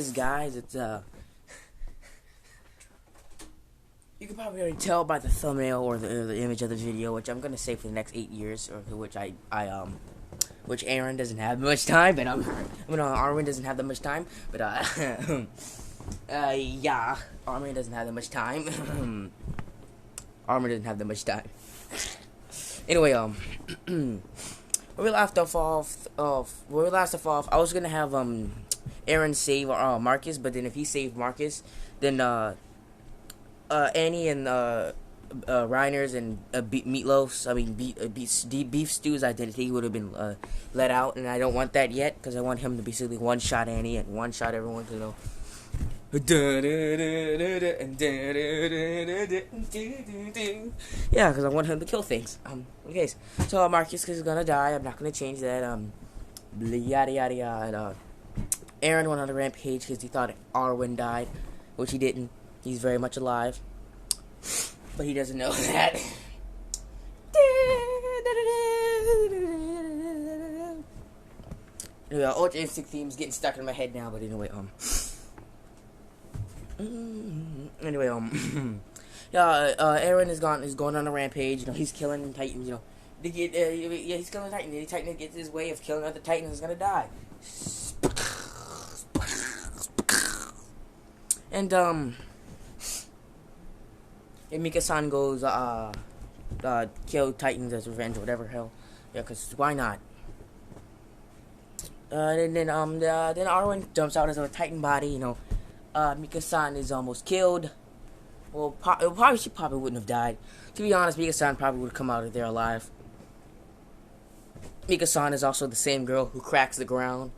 Guys, it's you can probably already tell by the thumbnail or the image of the video, which I'm gonna say for the next 8 years, or which which Eren doesn't have much time, but Armin doesn't have that much time, but yeah, Armin doesn't have that much time. Armin doesn't have that much time. Anyway, where we last off, I was gonna have Eren save Marcus, but then if he saved Marcus, then Annie and Reiner's and Beef Stew's identity would have been let out, and I don't want that yet because I want him to basically one-shot Annie and one-shot everyone to know. Yeah, because I want him to kill things. Okay, so Marcus is gonna die. I'm not gonna change that. Yada yada yada. Eren went on a rampage because he thought Arwen died, which he didn't. He's very much alive, but he doesn't know that. Anyway, Ultra Instinct theme's getting stuck in my head now, but anyway, yeah, Eren is going on a rampage. You know, he's killing Titans. You know, he's killing Titans. Any Titan that gets his way of killing other Titans is gonna die. And Mika-san goes kill Titans as revenge or whatever hell. Yeah, cause why not? And then Arwen jumps out as a Titan body. You know, Mika-san is almost killed. Well, she probably wouldn't have died. To be honest, Mika-san probably would have come out of there alive. Mika-san is also the same girl who cracks the ground.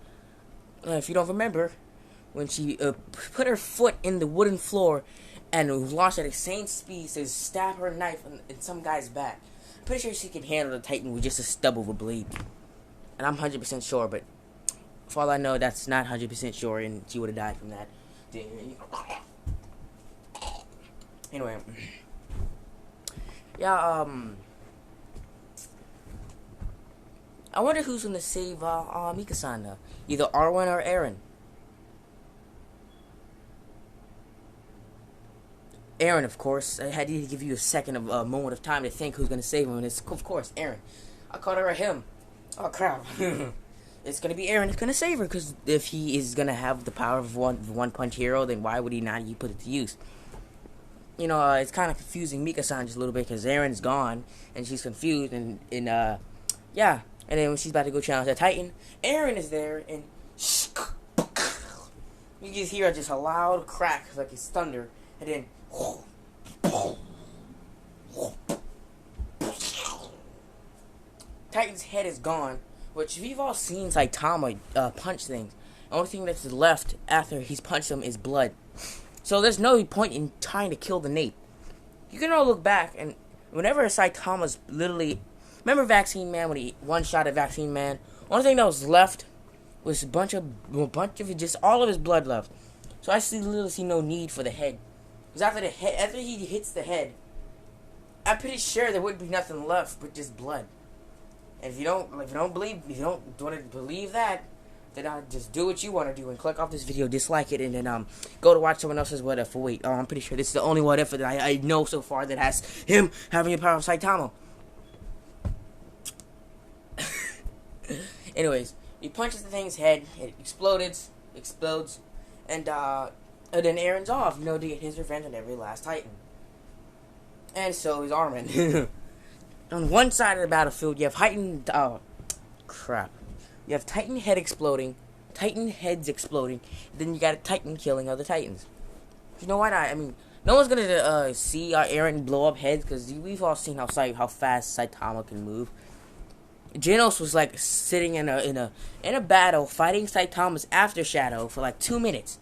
If you don't remember, when she put her foot in the wooden floor and launched at the same speed to stab her knife in some guy's back. I'm pretty sure she can handle the Titan with just a stub of a blade. And I'm 100% sure, but for all I know, that's not 100% sure, and she would have died from that. Anyway, yeah, I wonder who's gonna save Mika-san, either Arwen or Eren. Eren, of course. I had to give you a moment of time to think who's gonna save him, and it's of course Eren. I called her a him. Oh crap! It's gonna be Eren. It's gonna save her, because if he is gonna have the power of one punch hero, then why would he not put it to use? You know, it's kind of confusing Mika-san just a little bit because Eren's gone and she's confused, and yeah. And then when she's about to go challenge the Titan, Eren is there, and you just hear just a loud crack like it's thunder, and then Titan's head is gone, which we've all seen Saitama punch things. The only thing that's left after he's punched him is blood. So there's no point in trying to kill the nape. You can all look back, and whenever Saitama's literally... Remember Vaccine Man, when he one-shot at Vaccine Man? Only thing that was left was a bunch of just all of his blood left. So I literally see no need for the head. Because after he hits the head, I'm pretty sure there wouldn't be nothing left but just blood. And if you don't want to believe that, then just do what you want to do and click off this video, dislike it, and then go to watch someone else's What If. Wait, I'm pretty sure this is the only What If that I know so far that has him having the power of Saitama. Anyways, he punches the thing's head, it explodes, and then Eren's off, to get his revenge on every last Titan. And so is Armin. On one side of the battlefield, you have Titan. Oh, crap. You have Titan heads exploding. Then you got a Titan killing other Titans. You know what? I mean, no one's gonna see Eren blow up heads because we've all seen how fast Saitama can move. Genos was like sitting in a battle fighting Saitama's after shadow for like 2 minutes.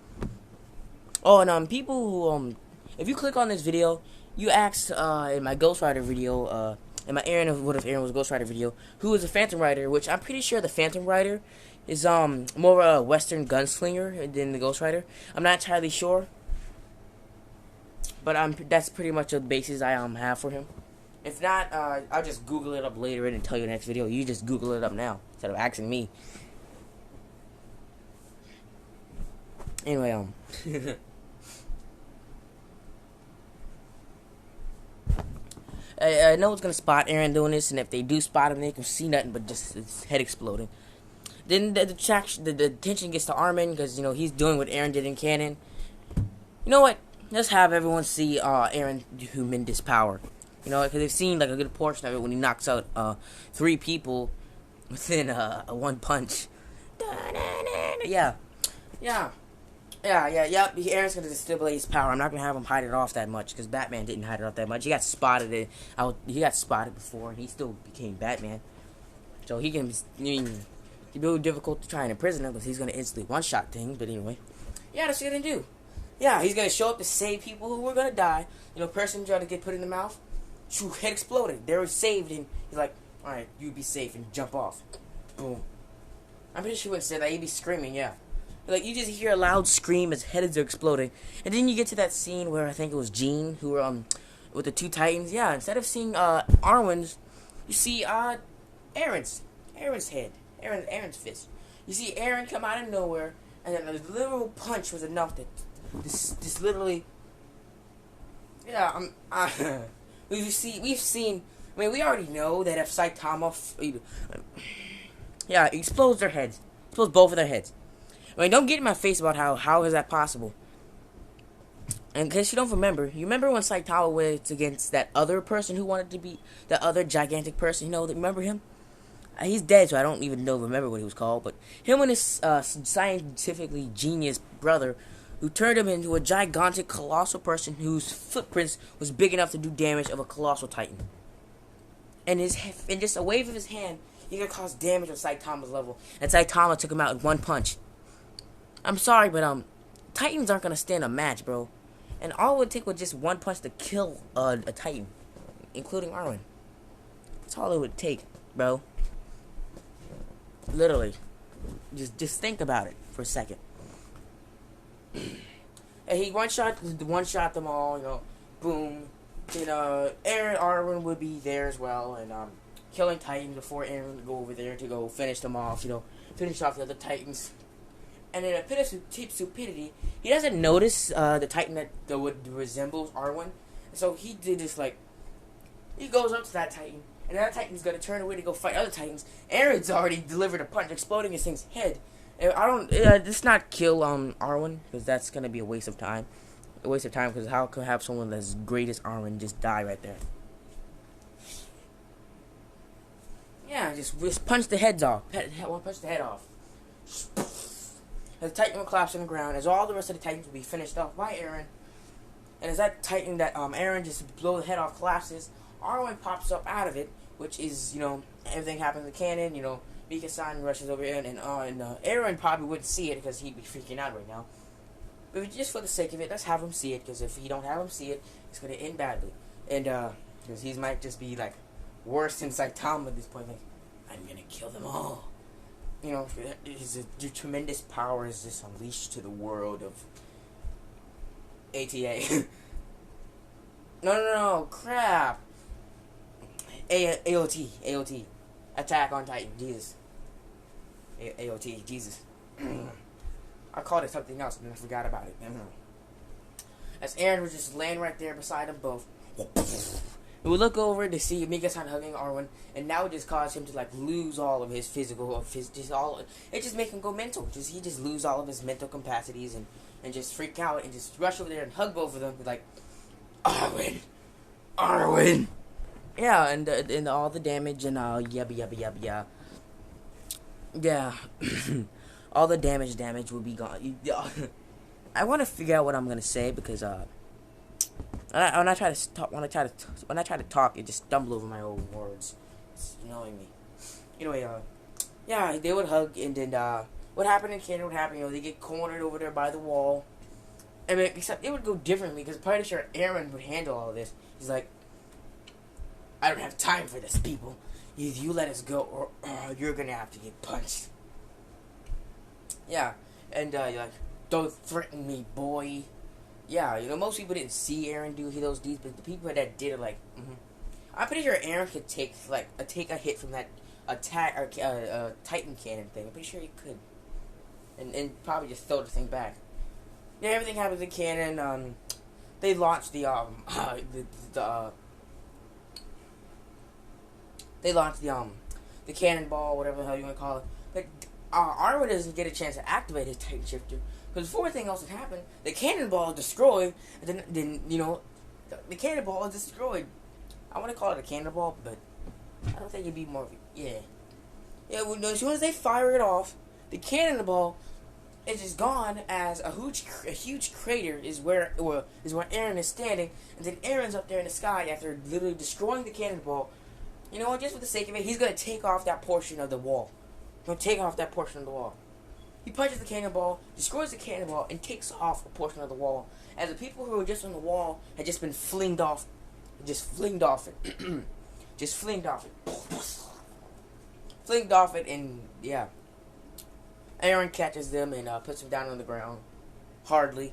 Oh, and people who if you click on this video, you asked in my Ghost Rider video, in my What If Eren Was a Ghost Rider video, who is a Phantom Rider, which I'm pretty sure the Phantom Rider is more a Western gunslinger than the Ghost Rider. I'm not entirely sure, but that's pretty much the basis I have for him. If not, I'll just Google it up later and tell you the next video. You just Google it up now instead of asking me. Anyway, no one's gonna spot Eren doing this, and if they do spot him, they can see nothing but just his head exploding. Then the attention gets to Armin because he's doing what Eren did in canon. You know what? Let's have everyone see Eren tremendous power. Because they've seen like a good portion of it when he knocks out 3 people within one punch. Yeah. Aaron's gonna display his power. I'm not gonna have him hide it off that much because Batman didn't hide it off that much. He got spotted. He got spotted before, and he still became Batman. So he can. It'd be really difficult to try and imprison him because he's gonna instantly one-shot things. But anyway, that's what he's gonna do. Yeah, he's gonna show up to save people who were gonna die. Person trying to get put in the mouth. Shoo, head exploded. They were saved, and he's like, "All right, you be safe and jump off." Boom. I'm pretty sure he would say that. He'd be screaming. Yeah. Like, you just hear a loud scream as heads are exploding. And then you get to that scene where I think it was Jean who were, with the 2 Titans. Yeah, instead of seeing, Arwen's, you see, Eren's head. Eren's fist. You see Eren come out of nowhere, and then a literal punch was enough that this literally, we've seen, I mean, we already know that if Saitama, explodes their heads. Explodes both of their heads. I mean, don't get in my face about how is that possible. And in case you don't remember, you remember when Saitama went against that other person who wanted to be that other gigantic person? Remember him? He's dead, so I don't even remember what he was called. But him and his scientifically genius brother, who turned him into a gigantic, colossal person whose footprints was big enough to do damage of a colossal titan. And just a wave of his hand, he could cause damage on Saitama's level. And Saitama took him out in one punch. I'm sorry, but Titans aren't gonna stand a match, bro. And all it would take was just one punch to kill a Titan, including Arwen. That's all it would take, bro. Literally, just think about it for a second. And he one shot them all, boom. Then Arwen would be there as well, and killing Titan before Eren would go over there to go finish them off. Finish off the other Titans. And in a bit of stupidity, he doesn't notice the Titan that resembles Arwen. So he did this, he goes up to that Titan, and that Titan's going to turn away to go fight other Titans. Eren's already delivered a punch, exploding his thing's head. And let's not kill Arwen, because that's going to be a waste of time. A waste of time, because how could have someone as great as Arwen just die right there? Yeah, just punch the heads off. Punch the head off. The Titan will collapse on the ground, as all the rest of the Titans will be finished off by Eren. And as that Titan that Eren just blow the head off collapses, Arwen pops up out of it, which is, everything happens in the canon, Mika-san rushes over in, and Eren probably wouldn't see it because he'd be freaking out right now. But just for the sake of it, let's have him see it, because if you don't have him see it, it's going to end badly. And, because he might just be, worse than Saitama at this point, I'm going to kill them all. Your tremendous power is just unleashed to the world of ATA. No, crap. AOT. Attack on Titan, Jesus. AOT, Jesus. I called it something else, and I forgot about it. As Eren was just laying right there beside them both. We would look over to see Mika-san hugging Arwen, and now it just caused him to lose all of his physical, it just make him go mental. He just lose all of his mental capacities and just freak out and just rush over there and hug both of them, Arwen. Yeah, and all the damage and yabba. Yeah, all the damage will be gone. I want to figure out what I'm gonna say because when I try to talk, I just stumble over my own words. It's annoying me. Anyway, they would hug, and then what happened in Canada would happen. They get cornered over there by the wall. I mean, except it would go differently because I'm pretty sure Eren would handle all of this. He's like, I don't have time for this, people. Either you let us go, or you're gonna have to get punched. Yeah, and you're like, don't threaten me, boy. Yeah, most people didn't see Eren do those deeds, but the people that did are I'm pretty sure Eren could take a hit from that attack or Titan cannon thing. I'm pretty sure he could, and probably just throw the thing back. Yeah, everything happens in canon. They launched the they launched the cannonball, whatever the hell you want to call it. But Arwen doesn't get a chance to activate his Titan Shifter because before anything else had happened, the cannonball is destroyed. And then the cannonball is destroyed. I want to call it a cannonball, but I don't think it'd be more. Yeah. Well, as soon as they fire it off, the cannonball is just gone. As a huge crater is where Eren is standing, and then Eren's up there in the sky after literally destroying the cannonball. You know what? Just for the sake of it, he's gonna take off that portion of the wall. He's gonna take off that portion of the wall. He punches the cannonball, destroys the cannonball, and takes off a portion of the wall. As the people who were just on the wall had just been flinged off it. Flinged off it, and yeah. Eren catches them and puts them down on the ground. Hardly.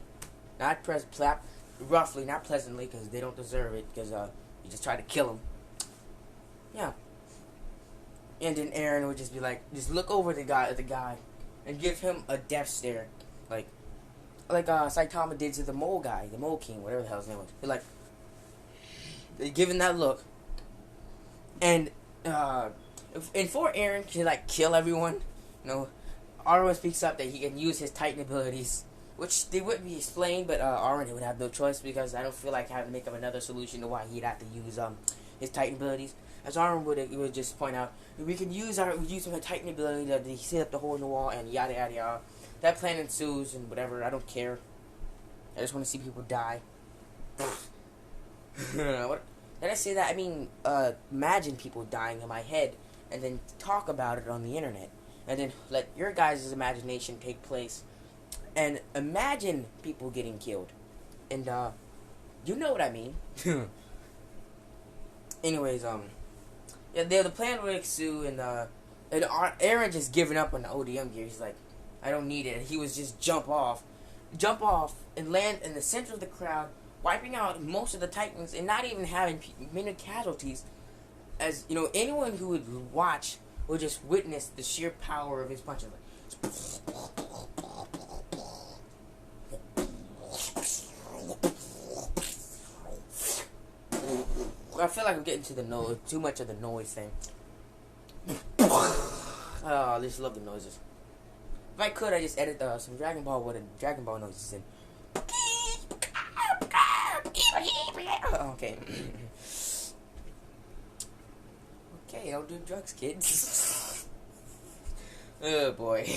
Roughly, not pleasantly, because they don't deserve it, because you just tried to kill them. Yeah. And then Eren would just be like, just look over the guy, and give him a death stare. Like Saitama did to the mole guy, the mole king, whatever the hell his name was. They give him that look. And for Eren to like kill everyone, Arwen speaks up that he can use his Titan abilities, which they wouldn't be explained, but Arwen would have no choice because I don't feel like having to make up another solution to why he'd have to use his Titan abilities. As Arwen would just point out, we can use our Titan ability to set up the hole in the wall and yada yada yada. That plan ensues and whatever. I don't care. I just want to see people die. What? Did I say that? I mean, imagine people dying in my head, and then talk about it on the internet, and then let your guys' imagination take place, and imagine people getting killed, and you know what I mean. Anyways, yeah, the plan would ensue, and Eren just giving up on the ODM gear. He's like, I don't need it. And he was just jump off, and land in the center of the crowd, wiping out most of the Titans, and not even having many casualties. As anyone who would watch would just witness the sheer power of his punches. I feel like I'm getting to the noise, too much of the noise thing. I just love the noises. If I could, I just edit some Dragon Ball with a Dragon Ball noises in. Okay. Okay, don't do drugs, kids. Oh boy.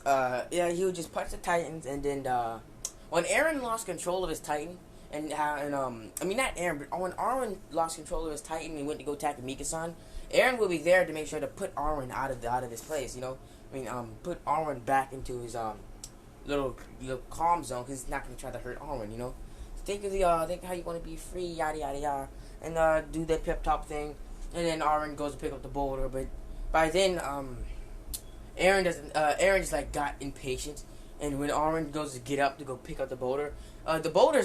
Yeah, he would just punch the Titans, and then when Eren lost control of his Titan, I mean not Eren, but when Arwen lost control of his Titan and went to go attack Mika-san, Eren would be there to make sure to put Arwen out of this place. Put Arwen back into his little calm zone, because he's not gonna try to hurt Arwen. Think how you want to be free, yada yada yada, and do that pep talk thing, and then Eren goes to pick up the boulder, but by then Eren just like got impatient, and when Eren goes to get up to go pick up the boulder's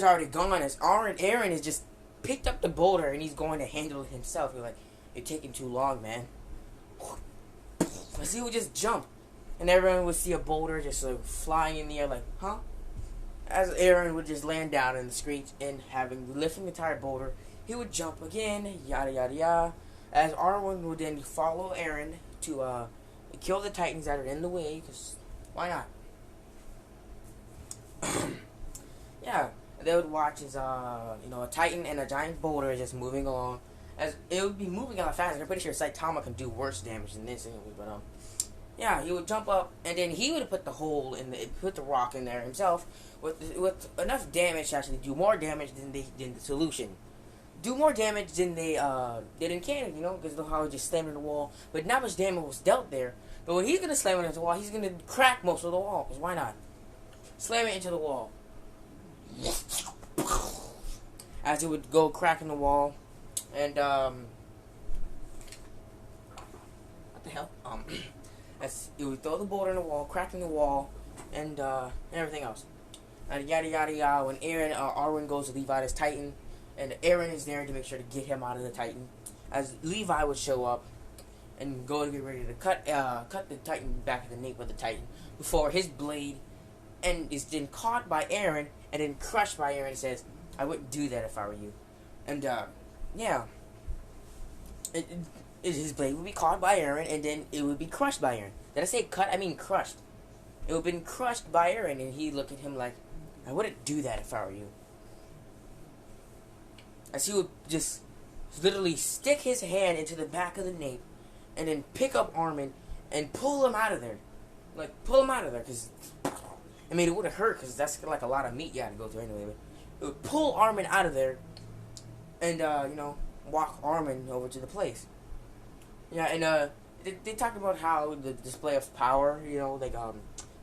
already gone, as Eren has just picked up the boulder and he's going to handle it himself. You're like, you're taking too long, man. He would just jump, and everyone would see a boulder just like flying in the air, like, huh? As Eren would just land down in the street, and lifting the entire boulder, he would jump again, yada yada yada. As Arwen would then follow Eren to kill the Titans that are in the way, because why not? Yeah, they would watch as a Titan and a giant boulder is just moving along. As it would be moving a lot faster. I'm pretty sure Saitama can do worse damage than this anyway, but yeah, he would jump up, and then he would put the rock in there himself with enough damage to actually do more damage than the solution. Do more damage than they did in canon, because of how he just slammed in the wall. But not much damage was dealt there. But when he's gonna slam it into the wall, he's gonna crack most of the wall. Because why not? Slam it into the wall. As it would go cracking the wall, and what the hell? As it would throw the boulder in the wall, cracking the wall, and everything else. And yada yada yada. When Arwen goes to Levi his Titan, and Eren is there to make sure to get him out of the Titan. As Levi would show up and go to get ready to cut the Titan back to the nape of the Titan before his blade and is then caught by Eren and then crushed by Eren. And says, "I wouldn't do that if I were you." And yeah, his blade would be caught by Eren, and then it would be crushed by Eren. Did I say cut? I mean crushed. It would have been crushed by Eren, and he looked at him like, "I wouldn't do that if I were you." As he would just literally stick his hand into the back of the nape, and then pick up Armin and pull him out of there. Like, pull him out of there, because, I mean, it would have hurt, because that's like a lot of meat you had to go through anyway, but it would pull Armin out of there, and, walk Armin over to the place. Yeah, and, they talked about how the display of power,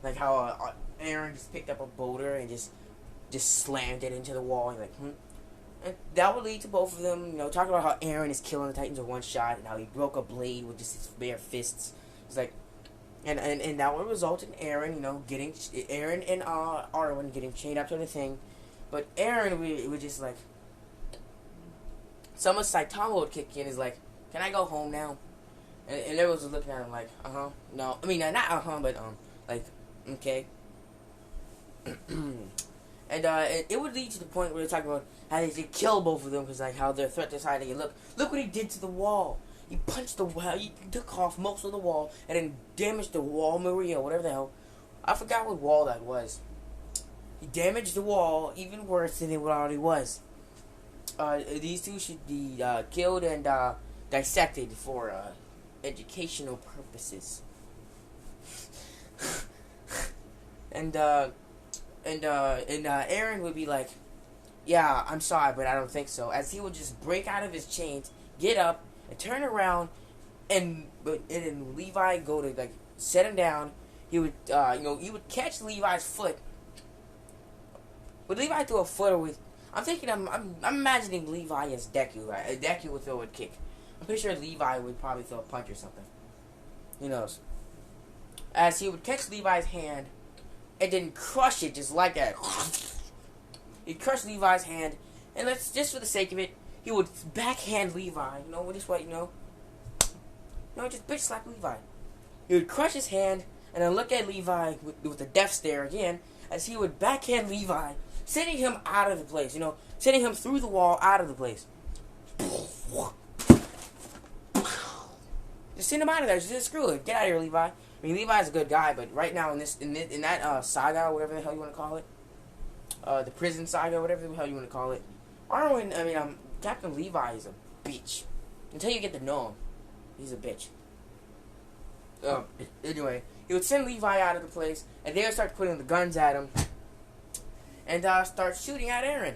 like how, Eren just picked up a boulder and just slammed it into the wall, and and that would lead to both of them, talking about how Eren is killing the Titans with one shot, and how he broke a blade with just his bare fists. It's like, and that would result in Eren, getting Eren and Arwen getting chained up to the thing, but Eren would just like, someone Saitama would kick in, is like, "Can I go home now?" And everyone was looking at him like, no, I mean not but like, okay. And it would lead to the point where they're talking about how they should kill both of them, because like how their threat decided, look what he did to the wall. He punched the wall, he took off most of the wall, and then damaged the wall, Maria, whatever the hell. I forgot what wall that was. He damaged the wall even worse than it already was. These two should be killed and dissected for educational purposes. And Eren would be like, "Yeah, I'm sorry, but I don't think so." As he would just break out of his chains, get up, and turn around, and then Levi go to like set him down. He would, he would catch Levi's foot. Would Levi throw a foot, or with? I'm imagining Levi as Deku. Right? Deku would throw a kick. I'm pretty sure Levi would probably throw a punch or something. Who knows? As he would catch Levi's hand and then crush it just like that. He'd crush Levi's hand, and just for the sake of it, he would backhand Levi. Just what, just bitch slap Levi. He would crush his hand, and then look at Levi with the death stare again, as he would backhand Levi, sending him out of the place, sending him through the wall out of the place. Just send him out of there. Just screw it. Get out of here, Levi. I mean, Levi's a good guy, but right now in that saga, whatever the hell you want to call it, the prison saga, whatever the hell you want to call it, Captain Levi is a bitch. Until you get to know him, he's a bitch. Anyway, he would send Levi out of the place, and they would start putting the guns at him, and start shooting at Eren.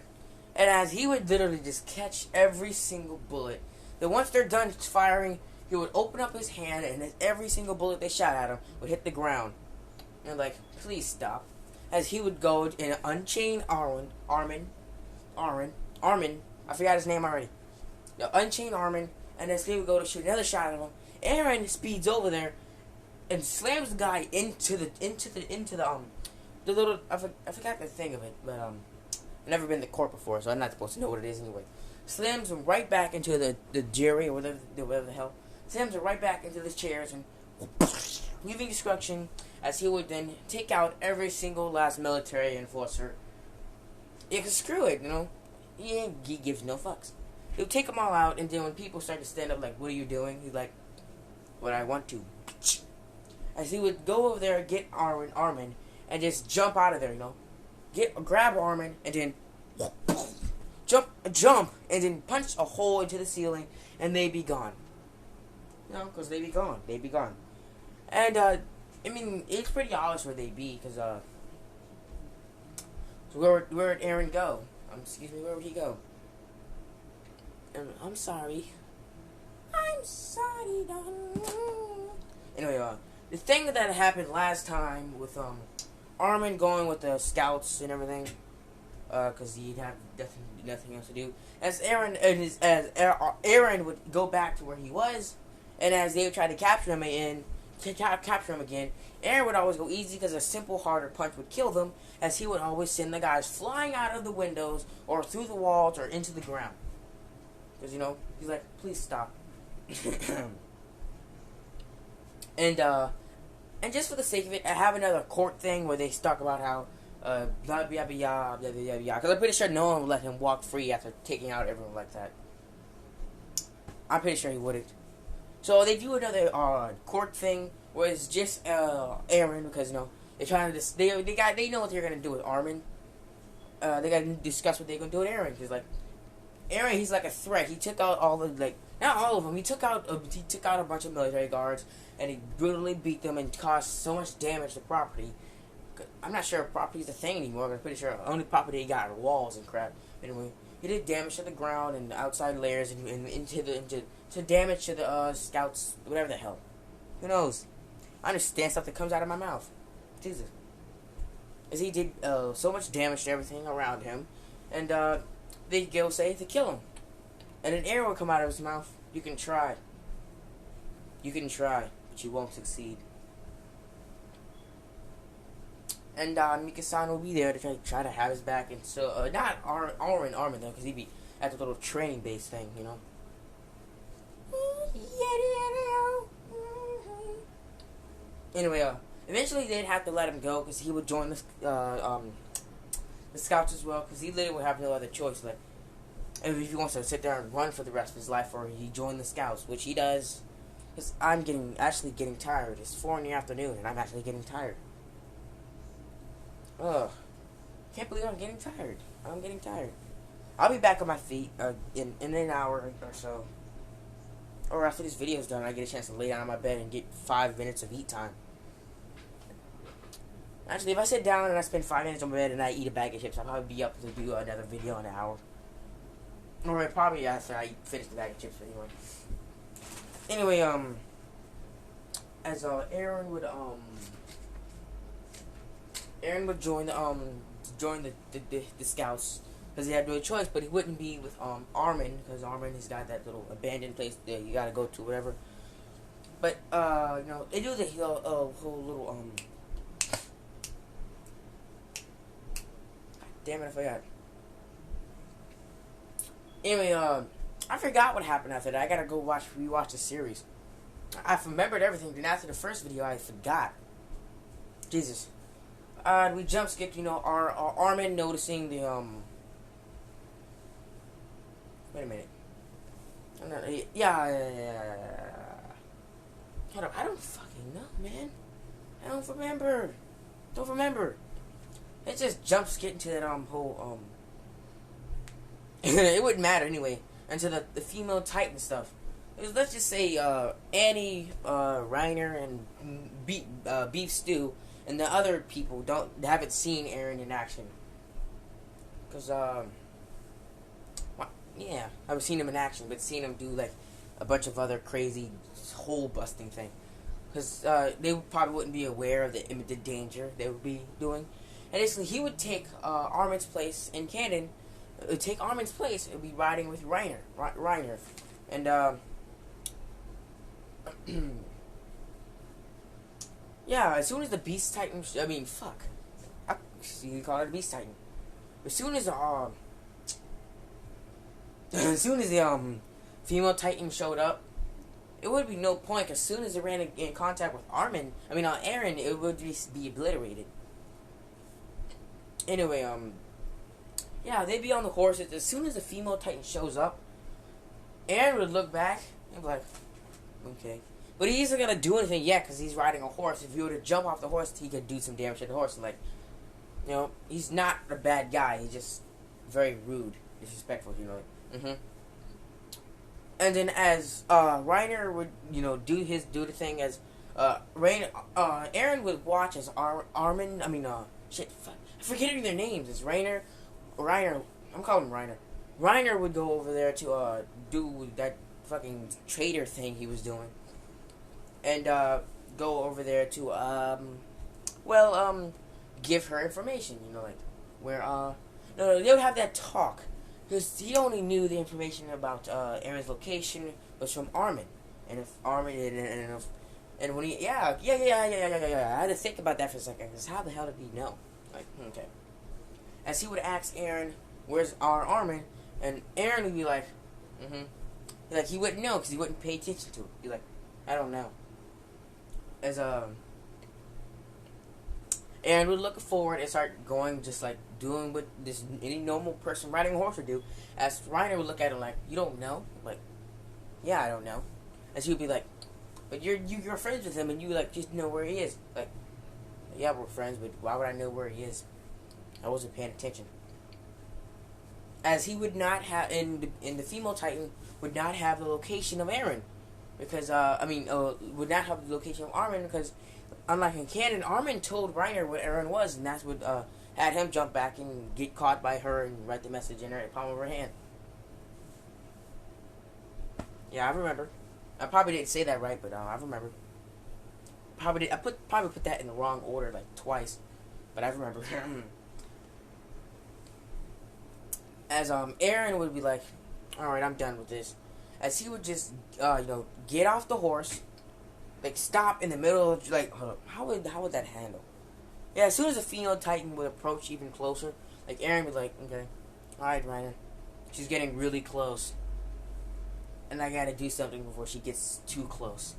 And as he would literally just catch every single bullet, then once they're done firing, he would open up his hand, and every single bullet they shot at him would hit the ground. And like, please stop. As he would go and unchain Armin. I forgot his name already. Unchain Armin, and as he would go to shoot another shot at him, Eren speeds over there and slams the guy into the little. I forgot the thing of it, but I've never been to court before, so I'm not supposed to know what it is anyway. Slams him right back into the jury or whatever the hell. Slams him right back into the chairs and leaving destruction, as he would then take out every single last military enforcer. Yeah, cause screw it, he gives no fucks. He'll take them all out, and then when people start to stand up like, "What are you doing?" He's like, "What I want to." As he would go over there, get Armin, and just jump out of there, grab Armin, and then jump, and then punch a hole into the ceiling, and they be gone. Because they be gone. And, it's pretty obvious where they be, because, so where'd Eren go? Where would he go? I'm sorry, darling. Anyway, the thing that happened last time with, Armin going with the scouts and everything, because he'd have nothing else to do. As Eren would go back to where he was, and as they would try to capture him again, Eren would always go easy because a simple, harder punch would kill them. As he would always send the guys flying out of the windows or through the walls or into the ground. Because he's like, please stop. And And just for the sake of it, I have another court thing where they talk about how blah blah blah blah blah blah blah. Because I'm pretty sure no one would let him walk free after taking out everyone like that. I'm pretty sure he wouldn't. So they do another court thing where it's just Eren, because they're trying to they know what they're gonna do with Armin. They gotta discuss what they're gonna do with Eren, because Eren, he's like a threat. He took out all the not all of them. He took out a bunch of military guards, and he brutally beat them and caused so much damage to property. I'm not sure if property is a thing anymore, but I'm pretty sure the only property he got are walls and crap. Anyway, he did damage to the ground and outside layers and into damage to the scouts, whatever the hell. Who knows? I understand stuff that comes out of my mouth. Jesus. As he did so much damage to everything around him, and they go say to kill him. And an arrow will come out of his mouth. You can try. You can try, but you won't succeed. And Mika-san will be there to try to have his back, and so not Armin though, because he'd be at the little training base thing, Anyway, eventually they'd have to let him go because he would join the scouts as well, because he literally would have no other choice. Like, if he wants to sit there and run for the rest of his life, or he join the scouts, which he does. Because I'm actually getting tired. It's 4 in the afternoon, and I'm actually getting tired. Ugh. Can't believe I'm getting tired. I'm getting tired. I'll be back on my feet in an hour or so. Or after this video's done, I get a chance to lay down on my bed and get 5 minutes of eat time. Actually, if I sit down and I spend 5 minutes on my bed and I eat a bag of chips, I'll probably be up to do another video in an hour. Or probably after I finish the bag of chips anyway. Anyway, as Eren would join the scouts, because he had no choice, but he wouldn't be with Armin, because Armin has got that little abandoned place that you gotta go to, whatever. But they do the whole little damn it, I forgot. Anyway, I forgot what happened after that. I gotta go rewatch the series. I remembered everything, then after the first video, I forgot. Jesus. We jump skipped, our Armin noticing the, wait a minute. Yeah. Hold up, I don't fucking know, man. I don't remember. It just jump skip into that, whole, it wouldn't matter anyway, until the female Titan stuff. Let's just say, Annie, Reiner, and Beef Stew, and the other people haven't seen Eren in action. Because, yeah, I've seen him in action, but seen him do, like, a bunch of other crazy hole-busting thing. Because, they probably wouldn't be aware of the danger they would be doing. And basically, he would take, Armin's place in canon. Take Armin's place and be riding with Reiner. And, yeah, as soon as the Beast Titan, you call it a Beast Titan. As soon as the female Titan showed up, it would be no point. As soon as they ran in contact with Eren, it would just be obliterated. Anyway, yeah, they'd be on the horses. As soon as the female Titan shows up, Eren would look back and be like, okay. But he isn't gonna do anything yet because he's riding a horse. If he were to jump off the horse, he could do some damage to the horse. Like, he's not a bad guy. He's just very rude, disrespectful. And then as Reiner would, do the thing as Eren would watch as Armin. I'm forgetting their names. It's Reiner. I'm calling him Reiner. Reiner would go over there to do that fucking traitor thing he was doing. And go over there to give her information, where no, they would have that talk, because he only knew the information about Eren's location was from Armin, and if Armin and when he I had to think about that for a second, because how the hell did he know? Like, okay, as he would ask Eren, where's our Armin, and Eren would be like, like he wouldn't know because he wouldn't pay attention to it. Be like, I don't know. As Eren would look forward and start going, just like doing what this any normal person riding a horse would do. As Reiner would look at him like, "You don't know?" Like, "Yeah, I don't know." As he would be like, "But you're friends with him, and you like just know where he is." Like, "Yeah, we're friends, but why would I know where he is? I wasn't paying attention." As he would not have in the female Titan would not have the location of Eren, because would not have the location of Armin, because unlike in canon, Armin told Reiner what Eren was, and that's what had him jump back and get caught by her and write the message in her palm of her hand. Yeah, I remember. I probably didn't say that right, but I remember. Probably put that in the wrong order like twice, but I remember. As Eren would be like, "All right, I'm done with this." As he would just get off the horse, like stop in the middle of like, hold up, how would that handle? Yeah, as soon as the female Titan would approach even closer, like Eren would be like, "Okay, all right, Reiner, she's getting really close, and I gotta do something before she gets too close."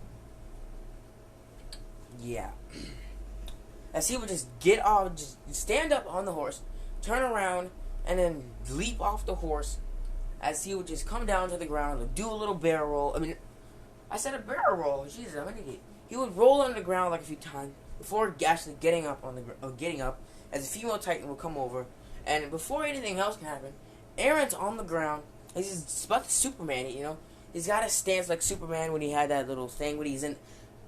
Yeah. As he would just get off, just stand up on the horse, turn around, and then leap off the horse. As he would just come down to the ground, do a little barrel roll. I mean, I said a barrel roll. Jesus, I'm an idiot. He would roll on the ground like a few times before actually getting up getting up. As the female Titan would come over, and before anything else can happen, Eren's on the ground. He's about to Superman, He's got a stance like Superman when he had that little thing when he's in.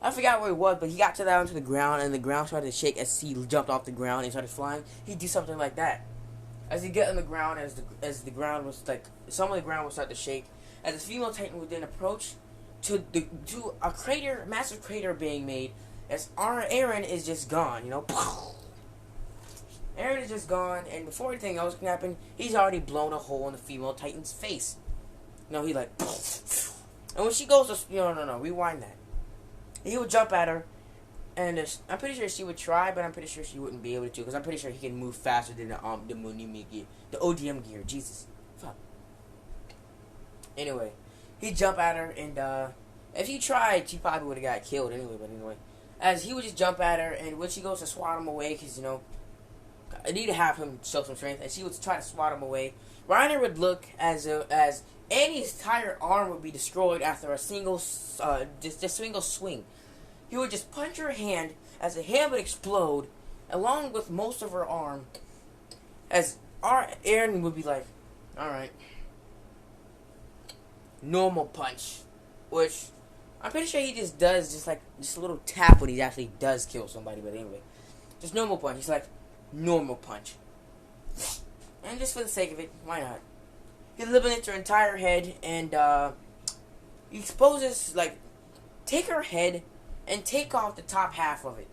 I forgot where he was, but he got down to the ground, and the ground started to shake as he jumped off the ground and started flying. He'd do something like that. As he get on the ground, as the ground was like, some of the ground would start to shake. As the female Titan would then approach to a crater, massive crater being made. As Eren is just gone, Eren is just gone, and before anything else can happen, he's already blown a hole in the female Titan's face. He like, and when she goes to, no, rewind that. He would jump at her, and I'm pretty sure she would try, but I'm pretty sure she wouldn't be able to, because I'm pretty sure he can move faster than the Munimi gear, the ODM gear. Jesus, fuck. Anyway, he'd jump at her, and if he tried, she probably would have got killed anyway. But anyway, as he would just jump at her, and when she goes to swat him away, because I need to have him show some strength, and she would try to swat him away. Reiner would look as Annie's entire arm would be destroyed after a single single swing. He would just punch her hand as the hand would explode, along with most of her arm. As Eren would be like, "All right, normal punch," which I'm pretty sure he just does just a little tap when he actually does kill somebody. But anyway, just normal punch. He's like, normal punch, and just for the sake of it, why not? He eliminates her entire head, and he exposes, take her head and take off the top half of it.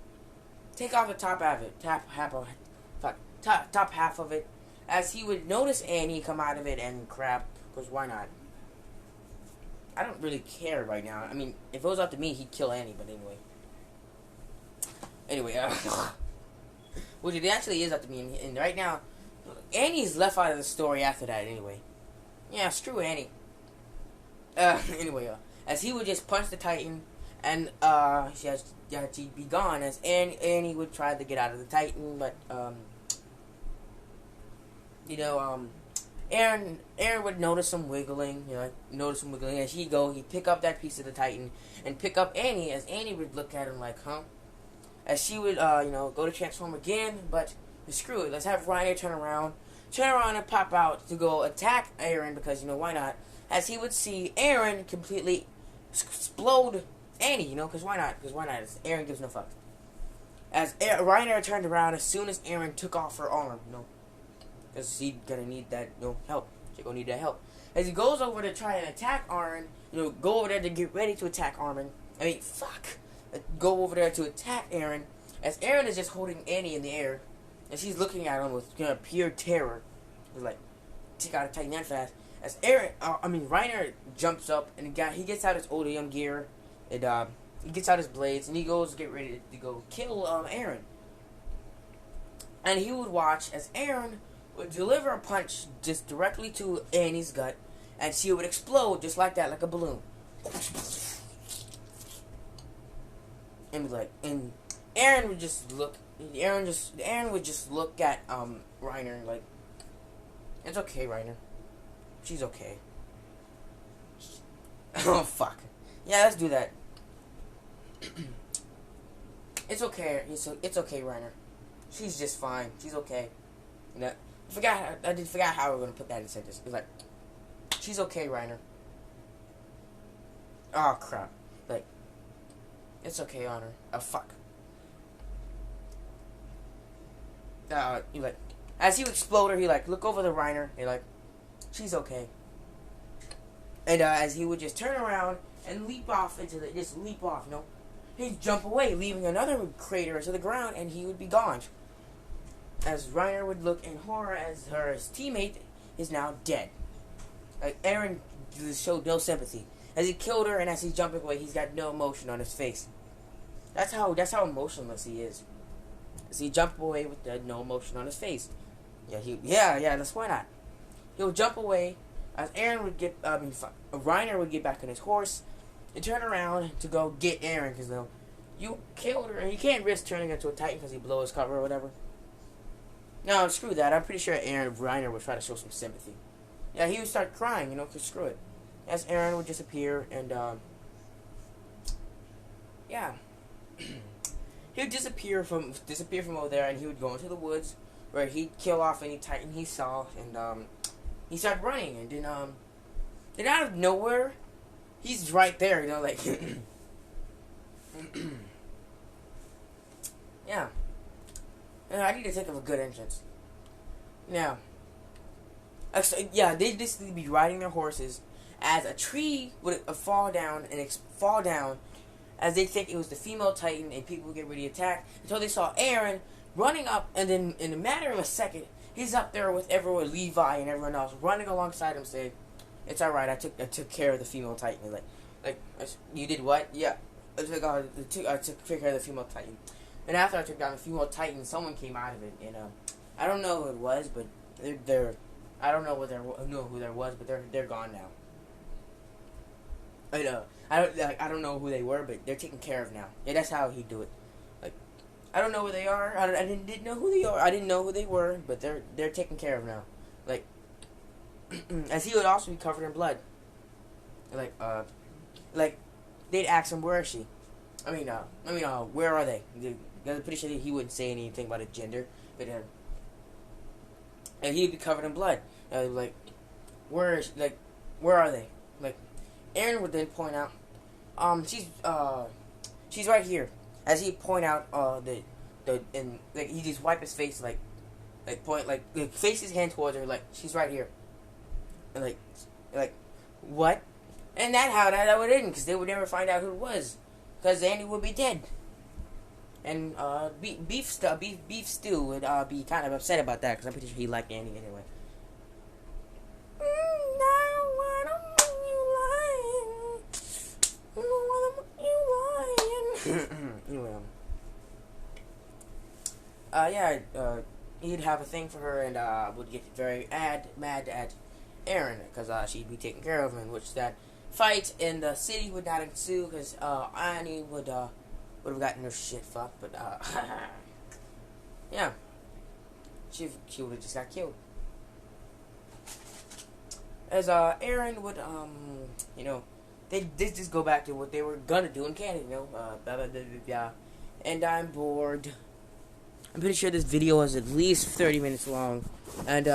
Take off the top half of it. Top half of it. As he would notice Annie come out of it and crap, because why not? I don't really care right now. I mean, if it was up to me, he'd kill Annie, but anyway. Which it actually is up to me, and right now, Annie's left out of the story after that anyway. Yeah, screw Annie. Anyway, as he would just punch the Titan, and she'd be gone. As Annie would try to get out of the Titan, but Eren would notice some wiggling. As he'd pick up that piece of the Titan and pick up Annie. As Annie would look at him like, huh? As she would go to transform again, but screw it. Let's have Reiner turn around and pop out to go attack Eren, because why not? As he would see Eren completely explode Annie, because why not? Because why not? Eren gives no fuck. As Reiner turned around as soon as Eren took off her arm, because he's gonna need that help. She's gonna need that help. As he goes over to try and attack Eren, go over there to get ready to attack Armin. Go over there to attack Eren. As Eren is just holding Annie in the air, and she's looking at him with pure terror. He's like, take out a Titan that fast. As Reiner jumps up, and he gets out his ODM gear, and he gets out his blades, and he goes to get ready to go kill Eren. And he would watch as Eren would deliver a punch just directly to Annie's gut, and she would explode just like that, like a balloon. And Eren would just look Eren would just look at Reiner like, it's okay, Reiner. She's okay. Oh fuck. Yeah, let's do that. It's okay. It's okay, Reiner. She's just fine. She's okay. You know, I did forgot how we were gonna put that in a sentence. It's like, she's okay, Reiner. Oh crap. Like, it's okay, Honor. Oh fuck. He like, as you explode her, he like look over the Reiner. He like, she's okay. And as he would just turn around and leap off leap off, you know, he'd jump away, leaving another crater to the ground, and he would be gone. As Reiner would look in horror as her teammate is now dead. Like, Eren showed no sympathy. As he killed her and as he's jumping away, he's got no emotion on his face. That's how emotionless he is. As he jumped away with no emotion on his face. Yeah, that's why not. He'll jump away as Reiner would get back on his horse and turn around to go get Eren, because you killed her and you can't risk turning into a Titan because he blow his cover or whatever. No, screw that. I'm pretty sure Reiner would try to show some sympathy. Yeah, he would start crying, you know, because screw it. As Eren would disappear, and, yeah. He would disappear from over there, and he would go into the woods, where he'd kill off any Titan he saw, and, he started running, and then out of nowhere, he's right there, you know, like, yeah. And I need to think of a good entrance. Now, they'd just be riding their horses as a tree would fall down as they think it was the female Titan, and people would get ready to attack until they saw Eren running up, and then in a matter of a second, he's up there with everyone, Levi and everyone else, running alongside him, saying, "It's all right. I took care of the female Titan." Like, you did what? Yeah, I took care of the female Titan. And after I took down the female Titan, someone came out of it, and I don't know who it was, but I don't know who there was, but they're gone now. I don't know who they were, but they're taken care of now. Yeah, that's how he'd do it. Like, I don't know where they are. I didn't know who they are. I didn't know who they were, but they're taken care of now. Like, as he would also be covered in blood. Like they'd ask him, "Where is she?" Where are they? I'm pretty sure that he wouldn't say anything about a gender, but and he'd be covered in blood. Where are they? Like, Eren would then point out, she's right here. As he'd point out, he just wipe his face, face his hand towards her, like, she's right here. And like, what? And that would end, because they would never find out who it was, because Andy would be dead. And Beef Stew would be kind of upset about that, because I'm pretty sure he liked Andy anyway. Anyway, he'd have a thing for her, and would get very mad at Eren, because she'd be taken care of, in which that fight in the city would not ensue, because Annie would have gotten her shit fucked, but yeah, she would have just got killed. As Eren would they just go back to what they were gonna do in Canada, blah, blah, blah, blah. And I'm bored. I'm pretty sure this video is at least 30 minutes long, and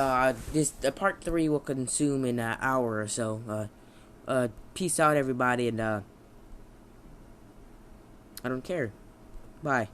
part 3 will consume in an hour or so. Peace out, everybody, and I don't care. Bye.